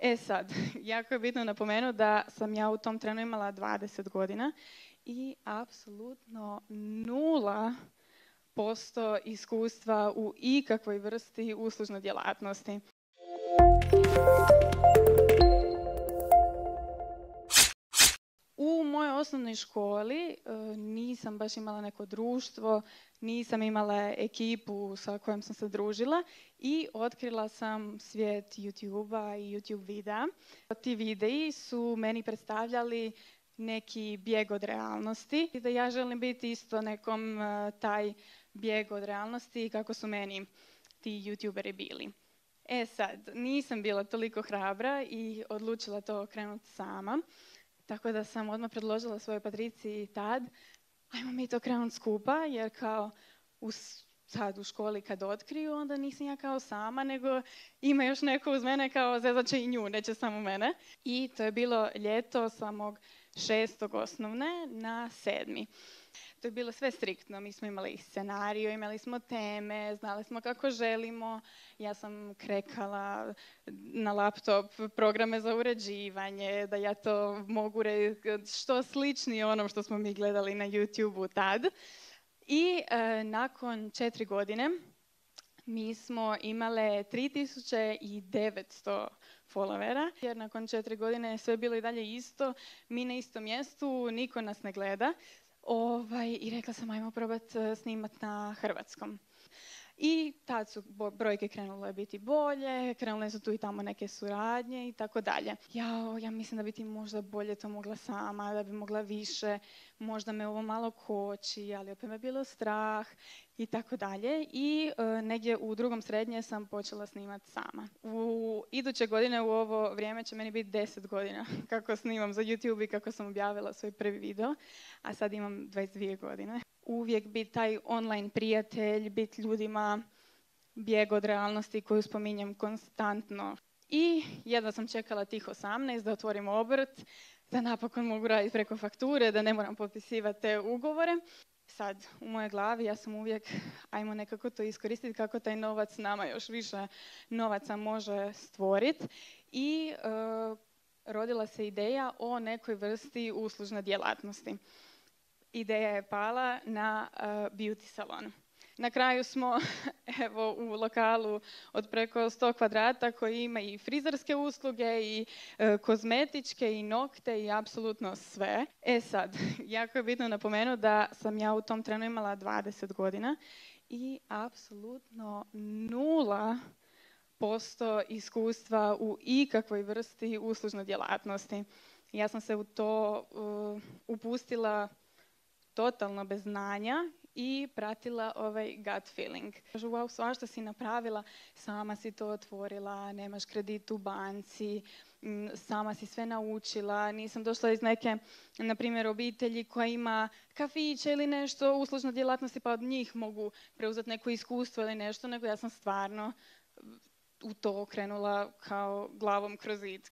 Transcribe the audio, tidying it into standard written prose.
E sad, jako je bitno napomenuti da sam ja u tom trenu imala 20 godina i apsolutno 0% iskustva u ikakvoj vrsti uslužne djelatnosti. U mojoj osnovnoj školi nisam baš imala neko društvo, nisam imala ekipu sa kojom sam se družila i otkrila sam svijet YouTube-a i YouTube videa. Ti videi su meni predstavljali neki bijeg od realnosti i da ja želim biti isto nekom taj bijeg od realnosti kako su meni ti YouTuberi bili. E sad, nisam bila toliko hrabra i odlučila to krenuti sama. Tako da sam odmah predložila svojoj Patriciji tad, ajmo mi to krenuti skupa, jer kao sad u školi kad otkriju, onda nisam ja kao sama, nego ima još neko uz mene kao zezat će i nju, neće samo mene. I to je bilo ljeto sa mog 6. osnovne na 7. To je bilo sve striktno, mi smo imali scenariju, imali smo teme, znali smo kako želimo. Ja sam krekala na laptop programe za uređivanje, da ja to mogu što sličnije onom što smo mi gledali na YouTube-u tad. I nakon 4 godine mi smo imale 3900 followera, jer nakon 4 godine je sve bilo i dalje isto, mi na istom mjestu, niko nas ne gleda. I rekla sam, ajmo probati snimati na hrvatskom. I tad su brojke krenule biti bolje, krenule su tu i tamo neke suradnje i tako dalje. Ja mislim da bi ti možda bolje to mogla sama, da bi mogla više, možda me ovo malo koči, ali opet me bilo strah i tako dalje. I negdje u 2. srednje sam počela snimati sama. U iduće godine u ovo vrijeme će meni biti 10 godina kako snimam za YouTube i kako sam objavila svoj prvi video, a sad imam 22 godine. Uvijek biti taj online prijatelj, biti ljudima bijeg od realnosti koju spominjem konstantno. I jedva sam čekala tih 18 da otvorim obrt, da napokon mogu raditi preko fakture, da ne moram potpisivati te ugovore. Sad, u mojoj glavi ja sam uvijek, ajmo nekako to iskoristiti kako taj novac nama još više novaca može stvoriti. I rodila se ideja o nekoj vrsti uslužne djelatnosti. Ideja je pala na beauty salon. Na kraju smo evo, u lokalu od preko 100 kvadrata koji ima i frizerske usluge i kozmetičke i nokte i apsolutno sve. E sad, jako je bitno napomenuti da sam ja u tom trenu imala 20 godina i apsolutno 0% iskustva u ikakvoj vrsti uslužne djelatnosti. Ja sam se u to upustila totalno bez znanja i pratila ovaj gut feeling. Kažu, wow, svašta si napravila, sama si to otvorila, nemaš kredit u banci, sama si sve naučila, nisam došla iz neke, na primjer, obitelji koja ima kafiće ili nešto, uslužne djelatnosti, pa od njih mogu preuzeti neko iskustvo ili nešto, nego ja sam stvarno u to krenula kao glavom kroz zid.